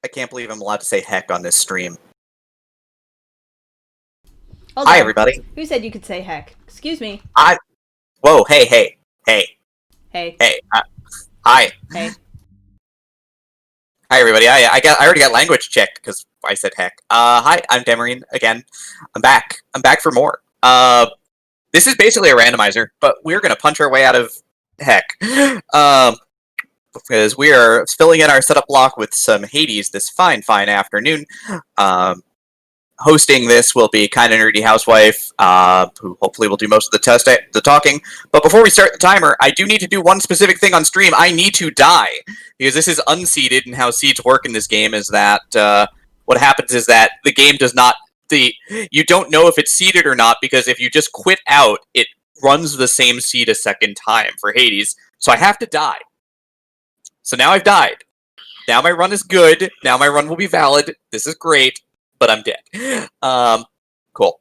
I can't believe I'm allowed to say heck on this stream. Hold Hi, on. everybody. Who said you could say heck? Excuse me. Whoa, hey. Hey. Hi. Hey. Hi, everybody. I already got language checked because I said heck. Hi, I'm Demerine again. I'm back. I'm back for more. This is basically a randomizer, but we're gonna punch our way out of heck. Because we are filling in our setup block with some Hades this fine afternoon. Hosting this will be Kinda Nerdy Housewife, who hopefully will do most of the talking. But before we start the timer, I do need to do one specific thing on stream. I need to die, because this is unseeded, and how seeds work in this game is that what happens is that the game does not... You don't know if it's seeded or not, because if you just quit out, it runs the same seed a second time for Hades. So I have to die. So now I've died. Now my run is good. Now my run will be valid. This is great. But I'm dead. Cool.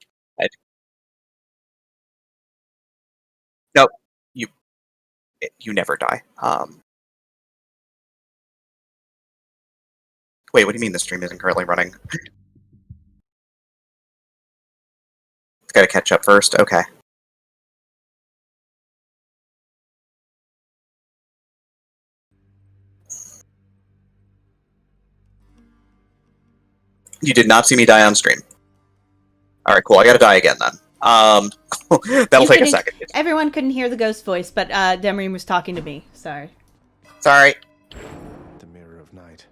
No, you never die. Wait, what do you mean the stream isn't currently running? It's gotta catch up first. Okay. You did not see me die on stream. Alright, cool. I gotta die again then. That'll take a second. Everyone couldn't hear the ghost voice, but Demerine was talking to me. Sorry. Sorry. The mirror of night.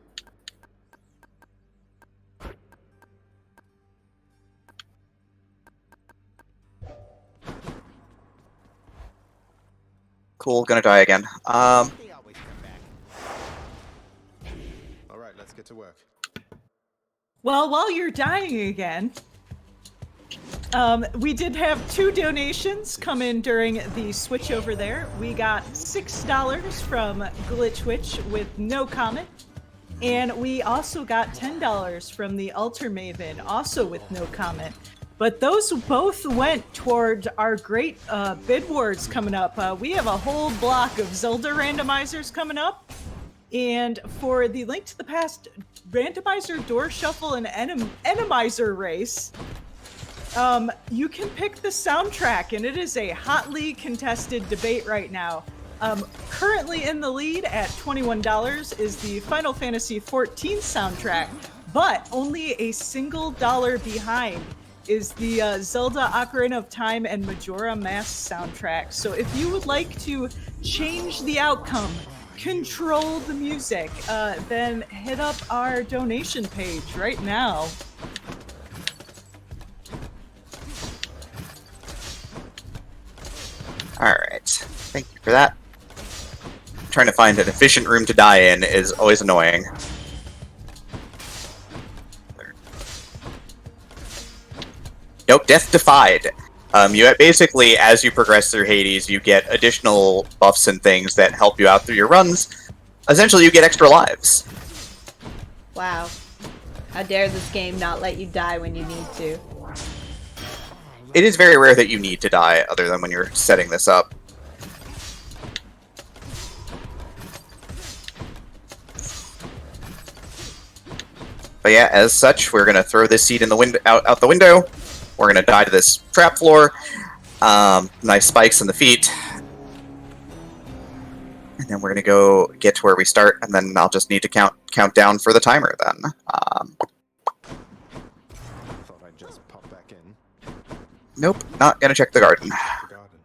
Cool, gonna die again. Alright, let's get to work. Well, while you're dying again, we did have 2 donations come in during the switch over there. We got $6 from Glitchwitch with no comment, and we also got $10 from the Altar Maven, also with no comment. But those both went toward our great bid wars coming up. We have a whole block of Zelda randomizers coming up. And for the Link to the Past randomizer, door shuffle, and enemizer race, you can pick the soundtrack, and it is a hotly contested debate right now. Currently in the lead at $21 is the Final Fantasy XIV soundtrack, but only a single dollar behind is the Zelda Ocarina of Time and Majora Mask soundtrack. So if you would like to change the outcome, control the music, then hit up our donation page right now. Alright. Thank you for that. Trying to find an efficient room to die in is always annoying. Nope, death defied. You basically, as you progress through Hades, you get additional buffs and things that help you out through your runs. Essentially, you get extra lives. Wow. How dare this game not let you die when you need to. It is very rare that you need to die, other than when you're setting this up. But yeah, as such, we're gonna throw this seed in the window, out the window. We're gonna die to this trap floor. Nice spikes in the feet. And then we're gonna go get to where we start, and then I'll just need to count down for the timer then. Thought I'd just pop back in. Nope, not gonna check the garden. The garden.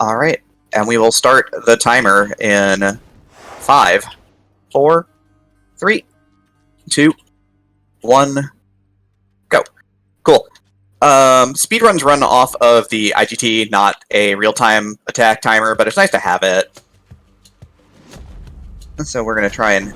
Alright, and we will start the timer in 5, 4, 3, 2, 1, go. Cool. Speedruns run off of the IGT, not a real-time attack timer, but it's nice to have it. So we're going to try and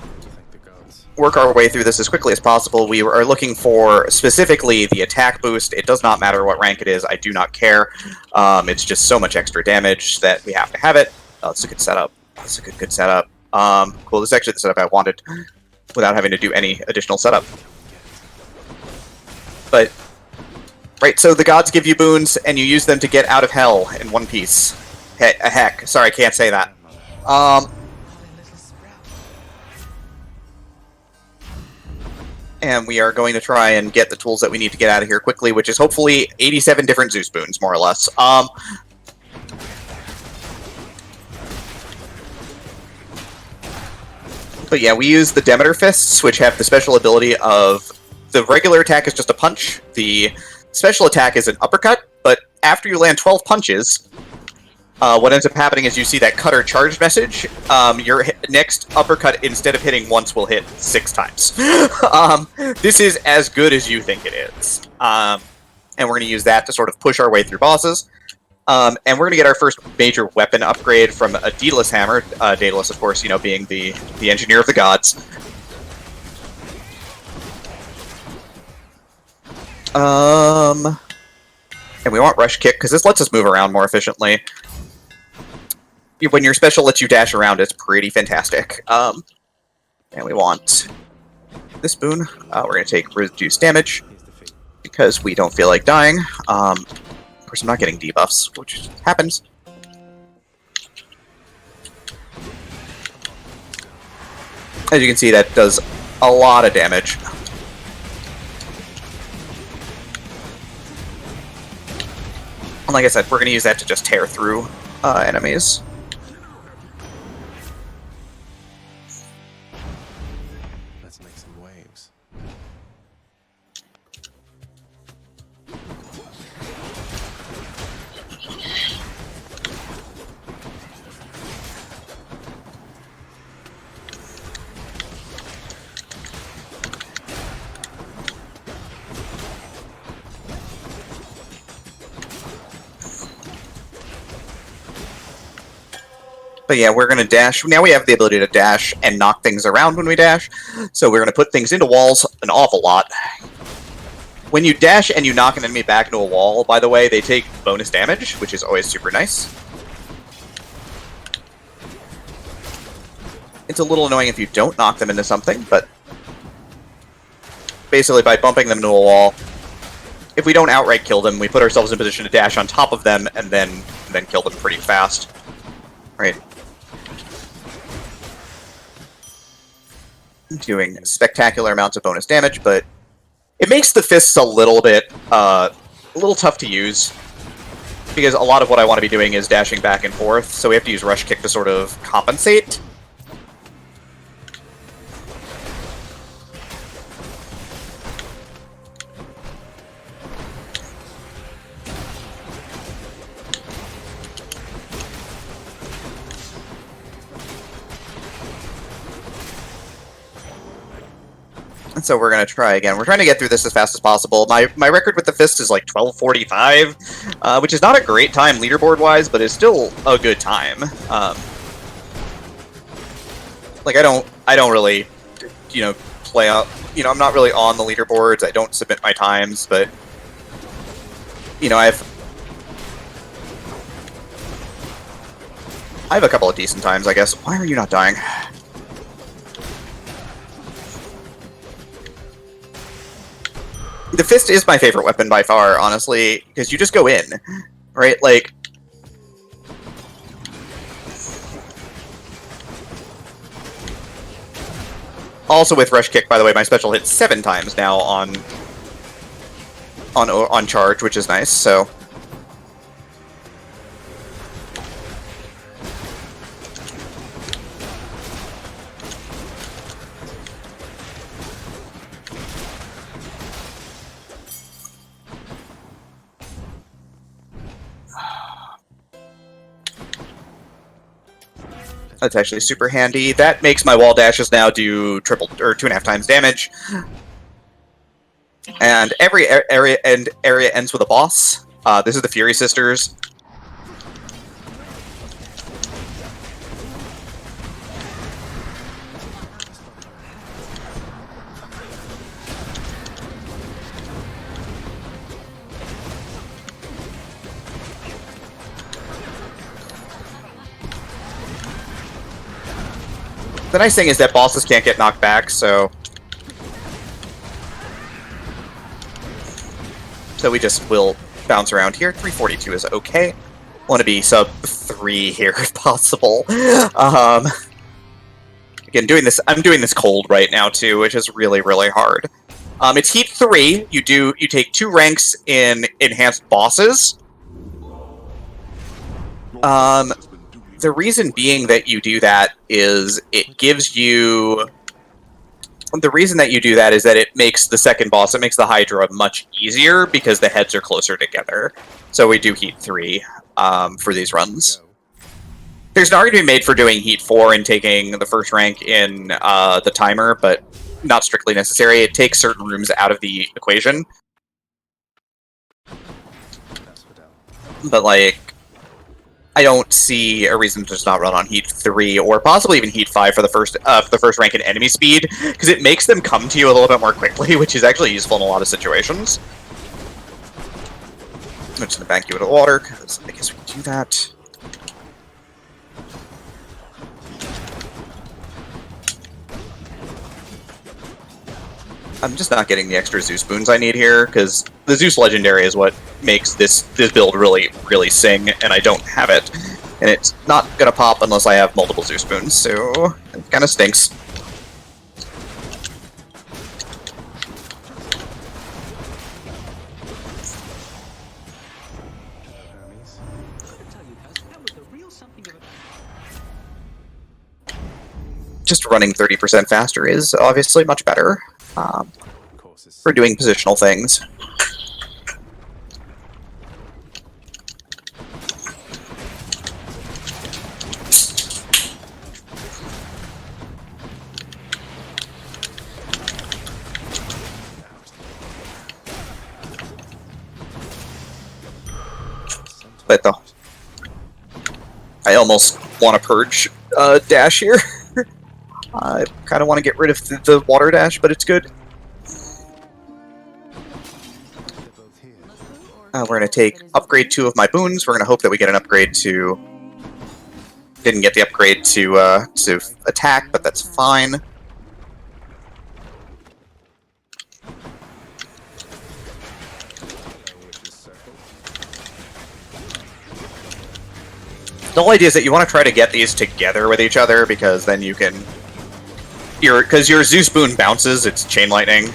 work our way through this as quickly as possible. We are looking for specifically the attack boost. It does not matter what rank it is. I do not care. It's just so much extra damage that we have to have it. Oh, it's a good setup. It's a good setup. Cool. This is actually the setup I wanted without having to do any additional setup. But, right, so the gods give you boons, and you use them to get out of hell in one piece. Heck. Sorry, I can't say that. And we are going to try and get the tools that we need to get out of here quickly, which is hopefully 87 different Zeus spoons, more or less. But yeah, we use the Demeter fists, which have the special ability of the regular attack is just a punch. The special attack is an uppercut, but after you land 12 punches, what ends up happening is you see that cutter charged message. Your next uppercut, instead of hitting once, will hit 6 times. This is as good as you think it is. And we're going to use that to sort of push our way through bosses. And we're going to get our first major weapon upgrade from a Daedalus hammer. Daedalus, of course, you know, being the engineer of the gods. And we want Rush Kick, because this lets us move around more efficiently. When your special lets you dash around, it's pretty fantastic. And we want this boon. We're going to take reduced damage, because we don't feel like dying. Of course, I'm not getting debuffs, which happens. As you can see, that does a lot of damage. And like I said, we're going to use that to just tear through enemies. Let's make some waves. But yeah, we're going to dash. Now we have the ability to dash and knock things around when we dash. So we're going to put things into walls an awful lot. When you dash and you knock an enemy back into a wall, by the way, they take bonus damage, which is always super nice. It's a little annoying if you don't knock them into something, but basically by bumping them into a wall, if we don't outright kill them, we put ourselves in a position to dash on top of them and then kill them pretty fast. Right. Doing spectacular amounts of bonus damage, but it makes the fists a little tough to use, because a lot of what I want to be doing is dashing back and forth, so we have to use Rush Kick to sort of compensate. And so we're going to try again. We're trying to get through this as fast as possible. My record with the fist is like 12:45, which is not a great time leaderboard-wise, but is still a good time. Like, I don't really, you know, play out. You know, I'm not really on the leaderboards. I don't submit my times, but you know, I have a couple of decent times, I guess. Why are you not dying? The fist is my favorite weapon by far, honestly, because you just go in, right? Like, also with Rush Kick, by the way, my special hits 7 times now on charge, which is nice. So. That's actually super handy. That makes my wall dashes now do triple or 2.5 times damage. And every area ends with a boss. This is the Fury Sisters. The nice thing is that bosses can't get knocked back, so we just will bounce around here. 342 is okay. Want to be sub 3 here if possible. Again, I'm doing this cold right now too, which is really, really hard. It's Heat 3. You take 2 ranks in Enhanced Bosses. The reason being that you do that is it gives you... The reason that you do that is that it makes the second boss, it makes the Hydra much easier because the heads are closer together. So we do Heat 3 for these runs. There's an argument made for doing Heat 4 and taking the first rank in the timer, but not strictly necessary. It takes certain rooms out of the equation. But, like, I don't see a reason to just not run on Heat 3 or possibly even Heat 5 for the first rank in enemy speed, because it makes them come to you a little bit more quickly, which is actually useful in a lot of situations. I'm just going to bank you into the water, because I guess we can do that. I'm just not getting the extra Zeus boons I need here, because the Zeus Legendary is what makes this build really, really sing, and I don't have it. And it's not gonna pop unless I have multiple Zeus boons, so it kinda stinks. Just running 30% faster is obviously much better. For doing positional things. But though, I almost want to purge dash here. I kind of want to get rid of the water dash, but it's good. We're going to take upgrade 2 of my boons. We're going to hope that we get an upgrade to... Didn't get the upgrade to attack, but that's fine. The whole idea is that you want to try to get these together with each other, because then you can... Because your Zeus boon bounces, it's Chain Lightning.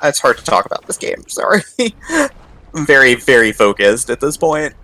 It's hard to talk about this game, sorry. I'm very, very focused at this point.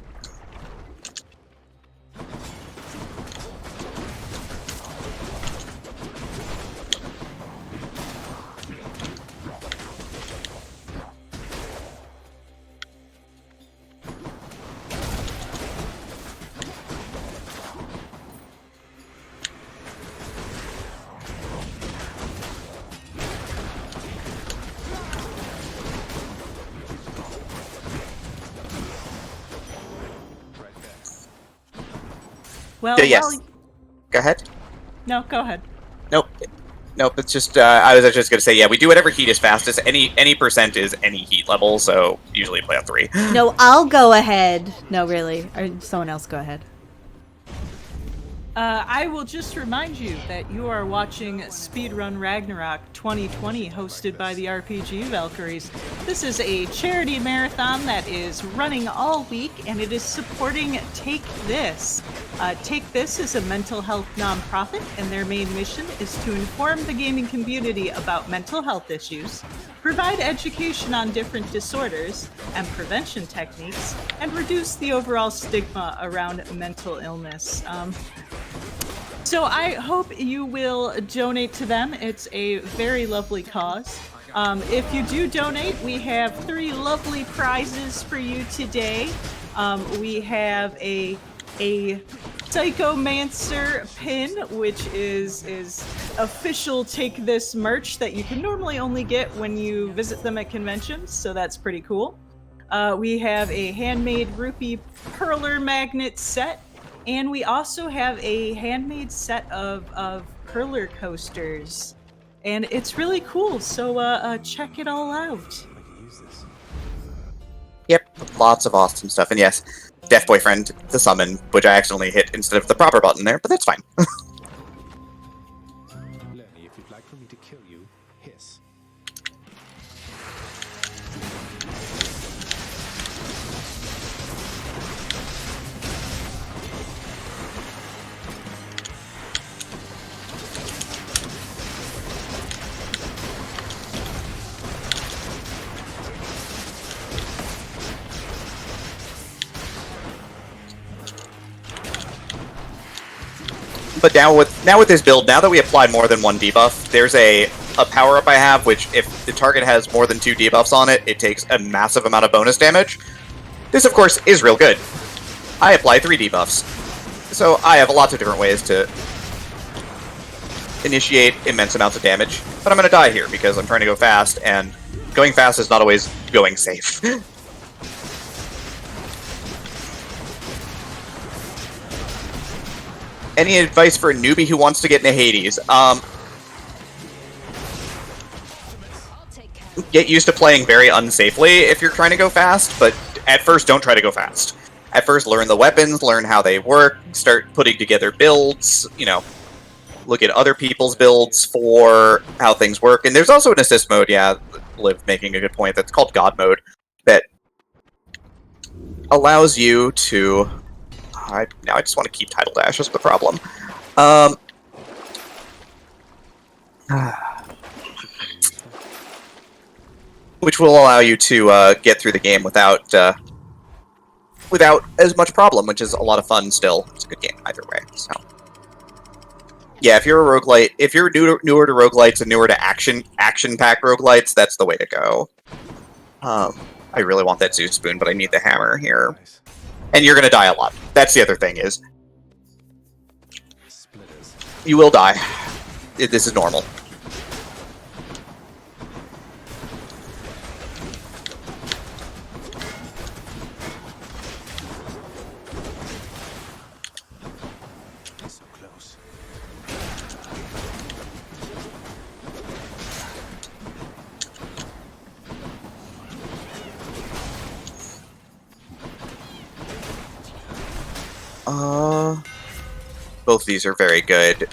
Well, yes. well, Go ahead. no, go ahead. Nope. Nope, it's just, I was just gonna say, yeah, we do whatever heat is fastest. Any percent is any heat level, so usually play on 3. No, I'll go ahead. No, really. Or someone else go ahead. I will just remind you that you are watching Speedrun Ragnarok 2020, hosted by the RPG Valkyries. This is a charity marathon that is running all week, and it is supporting Take This. Take This is a mental health nonprofit, and their main mission is to inform the gaming community about mental health issues, provide education on different disorders and prevention techniques, and reduce the overall stigma around mental illness. So I hope you will donate to them. It's a very lovely cause. If you do donate, we have 3 lovely prizes for you today. We have a Psychomancer pin, which is official Take This merch that you can normally only get when you visit them at conventions, so that's pretty cool. We have a handmade rupee perler magnet set, and we also have a handmade set of perler coasters, and it's really cool, so check it all out. Yep, lots of awesome stuff, and yes, Deaf Boyfriend, the summon, which I accidentally hit instead of the proper button there, but that's fine. you hiss. But now with this build, now that we applied more than one debuff, there's a power up I have, which if the target has more than 2 debuffs on it, it takes a massive amount of bonus damage. This, of course, is real good. I apply 3 debuffs, so I have lots of different ways to initiate immense amounts of damage. But I'm going to die here because I'm trying to go fast, and going fast is not always going safe. Any advice for a newbie who wants to get into Hades? Get used to playing very unsafely if you're trying to go fast, but at first don't try to go fast. At first learn the weapons, learn how they work, start putting together builds, you know, look at other people's builds for how things work. And there's also an assist mode, yeah, Liv making a good point, that's called God mode, that allows you to... now I just want to keep Tidal Dash, that's the problem. Which will allow you to get through the game without as much problem, which is a lot of fun still. It's a good game either way, so... Yeah, if you're a roguelite, if you're newer to roguelites and newer to action-packed roguelites, that's the way to go. I really want that Zeus Spoon, but I need the hammer here. Nice. And you're gonna die a lot. That's the other thing is, Splitters. you will die. This is normal. So close. Both of these are very good.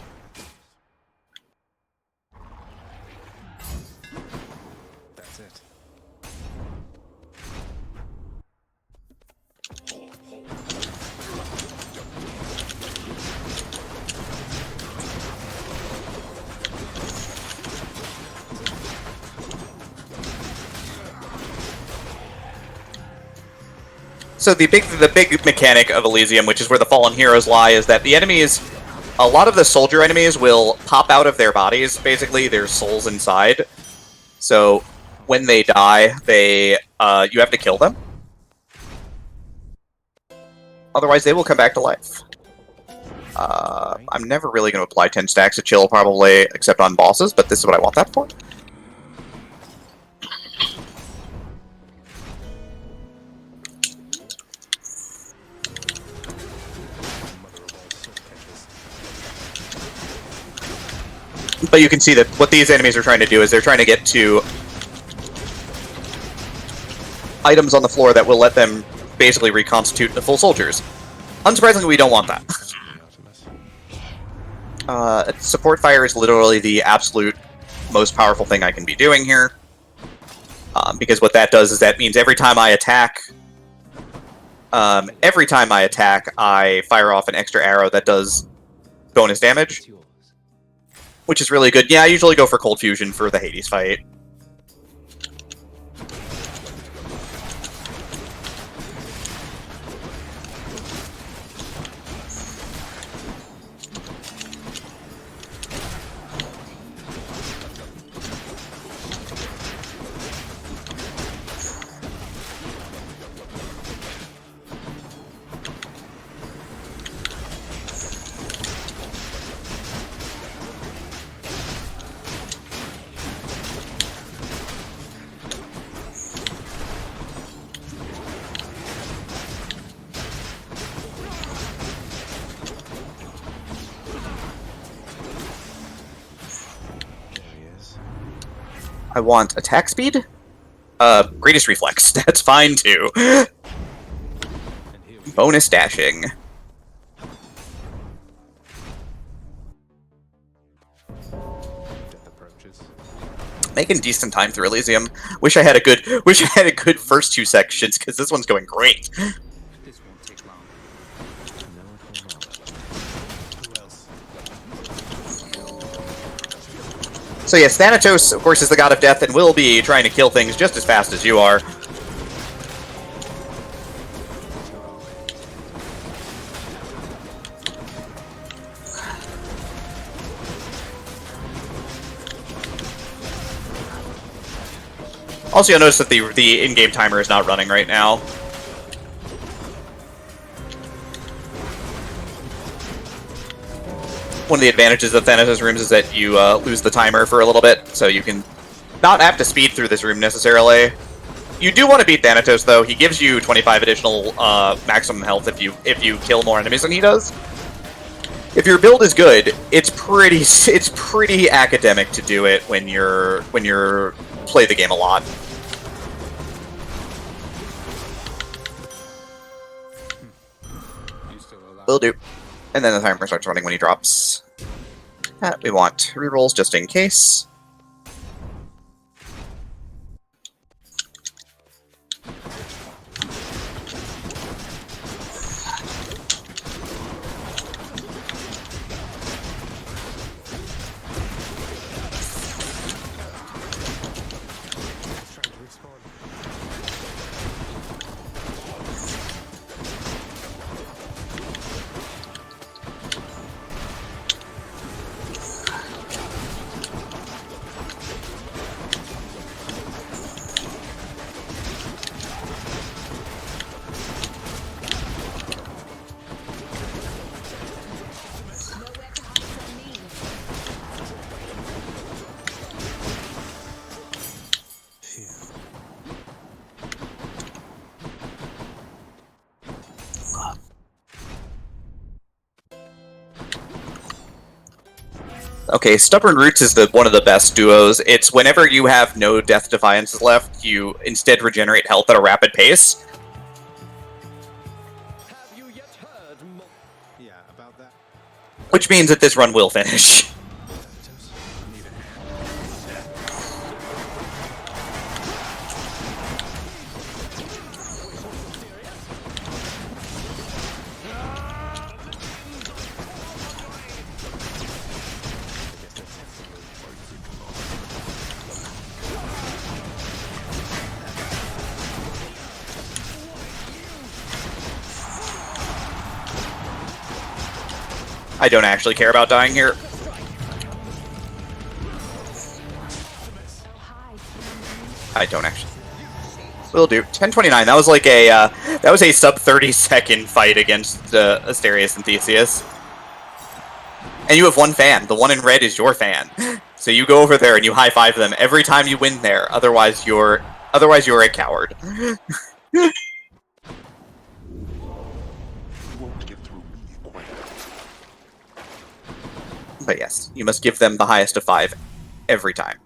That's it. So the big mechanic of Elysium, which is where the fallen heroes lie, is that the enemies, a lot of the soldier enemies will pop out of their bodies, basically their souls inside. So when they die, they you have to kill them. Otherwise, they will come back to life. I'm never really going to apply 10 stacks of chill, probably, except on bosses, but this is what I want that for. But you can see that what these enemies are trying to do is they're trying to get to items on the floor that will let them basically reconstitute the full soldiers. Unsurprisingly, we don't want that. Support fire is literally the absolute most powerful thing I can be doing here. Because what that does is that means every time I attack, I fire off an extra arrow that does bonus damage. Which is really good. Yeah, I usually go for Cold Fusion for the Hades fight. I want attack speed? Greatest reflex. That's fine too. Bonus dashing. Death approaches. Making decent time through Elysium. Wish I had a good first 2 sections, because this one's going great. This won't take long. No, it will not. Who else? So yes, Thanatos, of course, is the god of death and will be trying to kill things just as fast as you are. Also, you'll notice that the in-game timer is not running right now. One of the advantages of Thanatos rooms is that you lose the timer for a little bit, so you can not have to speed through this room necessarily. You do want to beat Thanatos, though. He gives you 25 additional maximum health if you kill more enemies than he does. If your build is good, it's pretty academic to do it when you're play the game a lot. Will do. And then the timer starts running when he drops. We want rerolls just in case. Okay, Stubborn Roots is one of the best duos. It's whenever you have no Death Defiances left, you instead regenerate health at a rapid pace. Have you yet heard Yeah, about that. Which means that this run will finish. Need a hand. I don't actually care about dying here. I don't actually. Will do. 1029. That was like a sub 30-second fight against Asterius and Theseus. And you have one fan. The one in red is your fan. So you go over there and you high five them every time you win there. Otherwise you're a coward. But yes, you must give them the highest of 5 every time.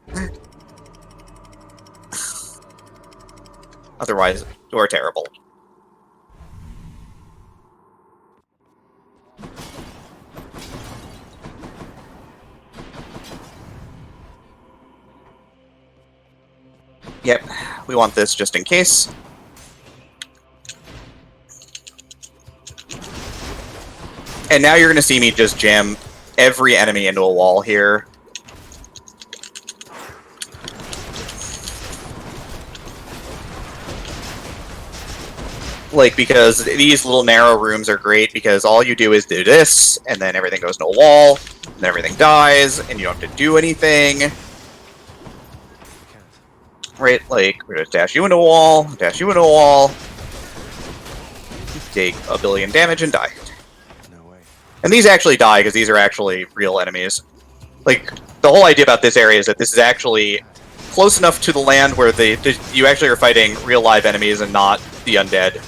Otherwise, you're terrible. Yep, we want this just in case. And now you're going to see me just jam every enemy into a wall here. Like, because these little narrow rooms are great because all you do is do this, and then everything goes to a wall, and everything dies, and you don't have to do anything. Right, like, we're gonna dash you into a wall, dash you into a wall, take a billion damage and die. No way. And these actually die because these are actually real enemies. Like, the whole idea about this area is that this is actually close enough to the land where you actually are fighting real live enemies and not the undead.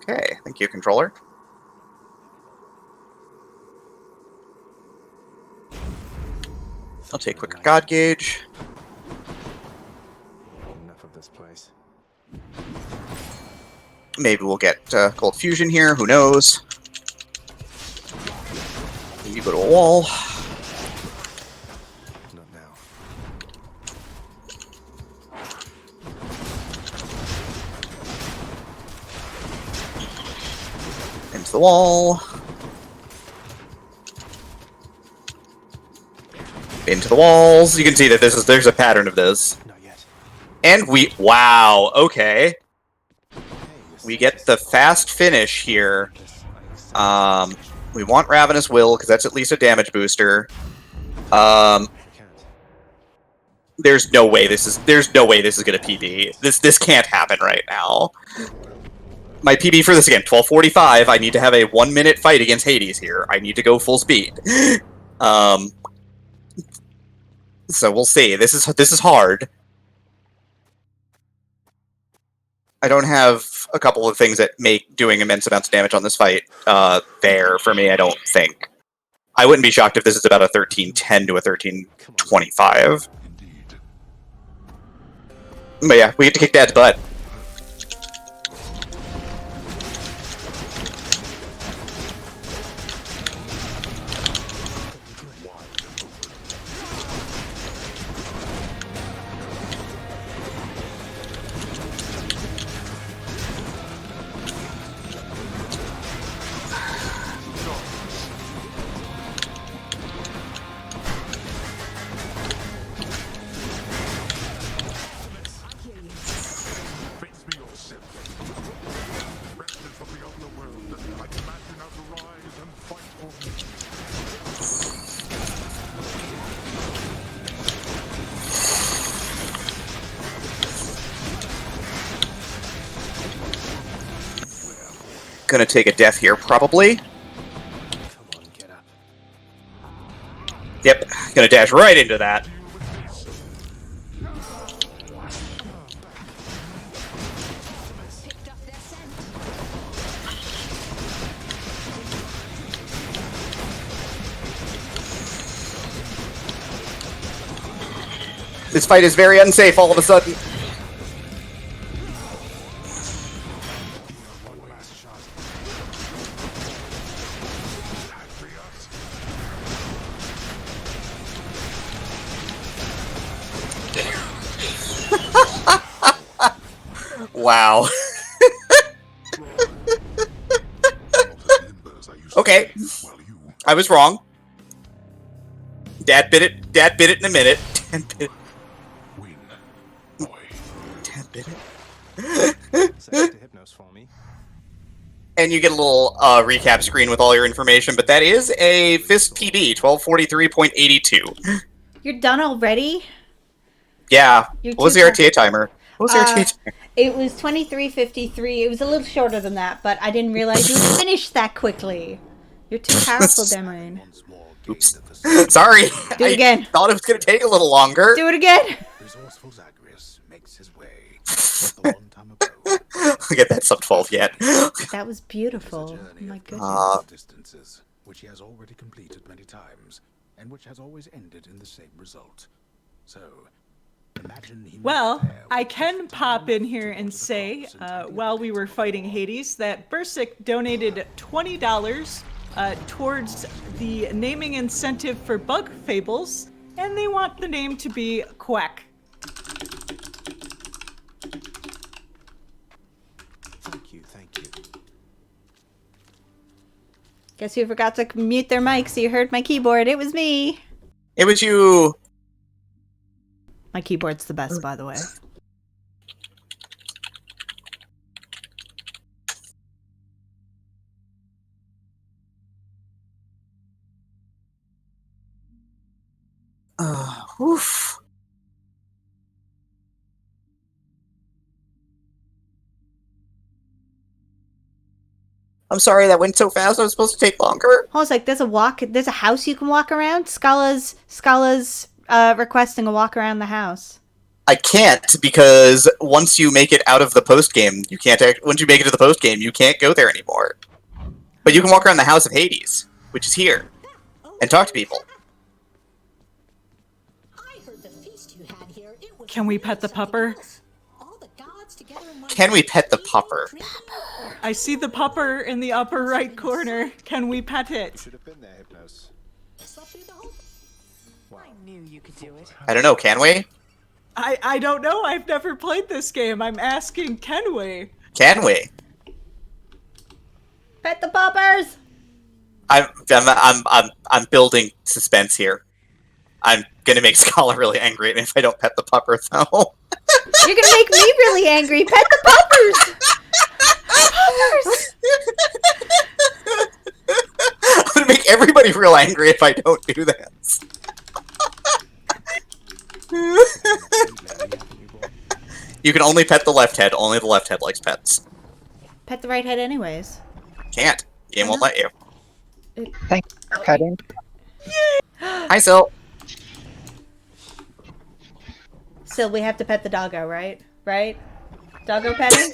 Okay, thank you, controller. I'll take quick God Gauge. this place. Maybe we'll get Cold Fusion here, who knows? You go to a wall. Not now. Into the wall. Into the walls. You can see that there's a pattern of this. Not yet. And wow, okay. Hey, We get the fast finish here. We want Ravenous Will, because that's at least a damage booster. Can't. There's no way this is gonna PB. This can't happen right now. My PB for this again, 12:45. I need to have a 1-minute fight against Hades here. I need to go full speed. So we'll see. This is hard. I don't have a couple of things that make doing immense amounts of damage on this fight there for me, I don't think. I wouldn't be shocked if this is about a 13-10 to a 13-25. Indeed. But yeah, we get to kick Dad's butt. Face me yourself. Wretches of the underworld, I command you now to rise and fight for me. Gonna take a death here, probably. Come on, get up. Yep, gonna dash right into that. Picked up their scent. This fight is very unsafe all of a sudden. One last shot. That be us. Wow. Okay. I was wrong. Dad bit it. Dad bit it in a minute. Dad bit it. Win, boy. Dad bit it. Say to Hypnos for me. And you get a little recap screen with all your information, but that is a Fist PB, 1243.82. You're done already? Yeah. You're What was too the fast. RTA timer? What was the RTA timer? It was 23:53. It was a little shorter than that, but I didn't realize you would finish that quickly. You're too powerful, Demerine. Once more, Oops. gained the facility. Sorry. Do it again. I thought it was going to take a little longer. Do it again. Resourceful Zagreus makes his way. Just a long time ago. I'll get that sub 12 yet. That was beautiful. It's a Oh journey my of goodness. considerable distances, which he has already completed many times, and which has always ended in the same result. So, imagine he Well, met there I with can just pop in time here to and order the say, crops and while we were fighting Hades, that Bursic donated $20 towards the naming incentive for Bug Fables, and they want the name to be Quack. Thank you, thank you. Guess who forgot to mute their mic so you heard my keyboard? It was me. It was you. My keyboard's the best, by the way. Oof. I'm sorry that went so fast. I was supposed to take longer. I was like, there's a house you can walk around? Scala's requesting a walk around the house. I can't because once you make it out of the post game, you can't. Once you make it to the post game, you can't go there anymore. But you can walk around the House of Hades, which is here, and talk to people. I heard the feast you had here. It was Can we pet the pupper? All Can we pet the pupper? I see the pupper in the upper right corner. Can we pet it? Should have been there, Hypnos. I knew you could do it. I don't know, can we? I don't know. I've never played this game. I'm asking, can we? Can we? Pet the poppers! I'm building suspense here. I'm gonna make Scala really angry at me if I don't pet the pupper, though. You're gonna make me really angry. Pet the poppers! I'm gonna make everybody real angry if I don't do this. You can only pet the left head. Only the left head likes pets. Pet the right head anyways. Can't. Game won't let you. Thanks for petting. Hi, Sil. Still, we have to pet the doggo, right? Right? Doggo petting?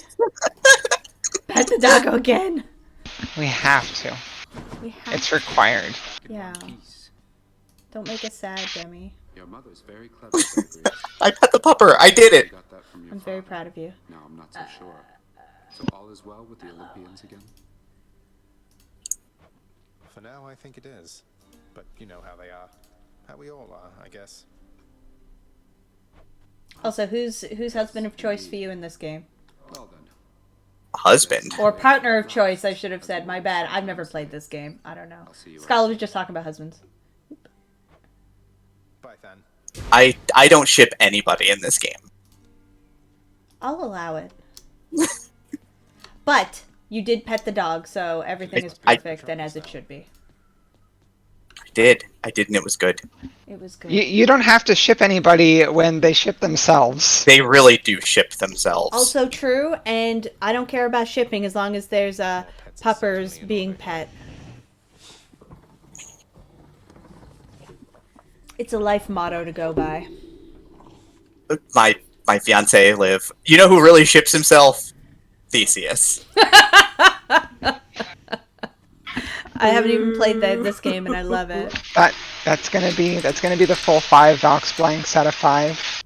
Pet the doggo again. We have to. We have It's required. Yeah. Don't make us sad, Demi. Your mother's very clever, Gregory. I pet the pupper. I did it. Got that from your I'm very father. proud of you. No, I'm not so sure. So all is well with the Olympians again? For now, I think it is. But you know how they are. How we all are, I guess. Also, who's husband of choice for you in this game? Well then. Husband. Or partner of choice, I should have said. My bad. I've never played this game. I don't know. I'll see you Scala was just talking about husbands. Bye, Than. I don't ship anybody in this game. I'll allow it. But you did pet the dog, so everything is perfect and as it should be. I did, and it was good. It was good. You don't have to ship anybody when they ship themselves. They really do ship themselves. Also true, and I don't care about shipping as long as there's puppers being pet. It's a life motto to go by. My fiance Liv. You know who really ships himself? Theseus. I haven't even played this game, and I love it. That's gonna be the full 5 Valks blanks out of 5.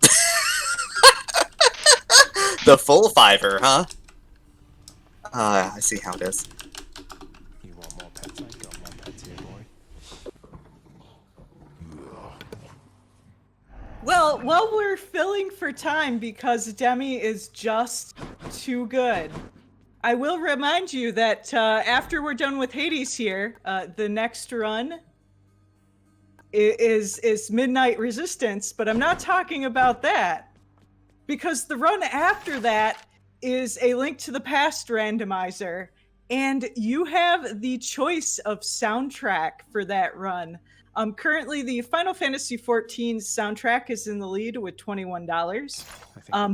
The full fiver, huh? I see how it is. You want more pets? I got more pets here, boy. Well, while we're filling for time because Demi is just too good, I will remind you that after we're done with Hades here, the next run is Midnight Resistance, but I'm not talking about that. Because the run after that is a Link to the Past randomizer, and you have the choice of soundtrack for that run. Currently, the Final Fantasy XIV soundtrack is in the lead with $21.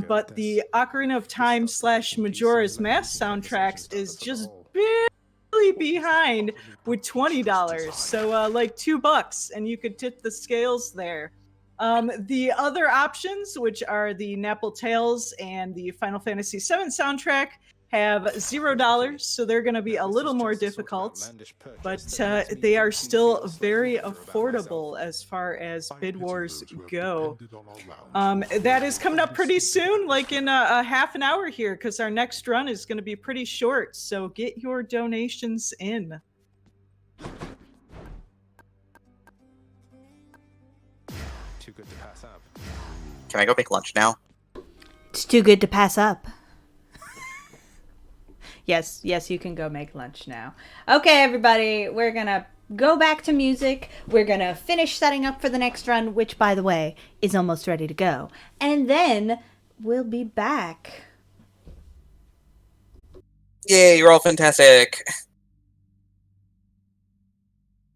But the Ocarina of Time / Majora's Mask soundtracks is just barely behind with $20. So like $2, and you could tip the scales there. The other options, which are the Napple Tales and the Final Fantasy VII soundtrack, have $0, so they're going to be a little more difficult, but they are still very affordable as far as bid wars go. That is coming up pretty soon, like in a half an hour here, because our next run is going to be pretty short, so get your donations in. Too good to pass up. Can I go make lunch now? It's too good to pass up. Yes, you can go make lunch now. Okay, everybody, we're gonna go back to music. We're gonna finish setting up for the next run, which, by the way, is almost ready to go. And then we'll be back. Yay, you're all fantastic.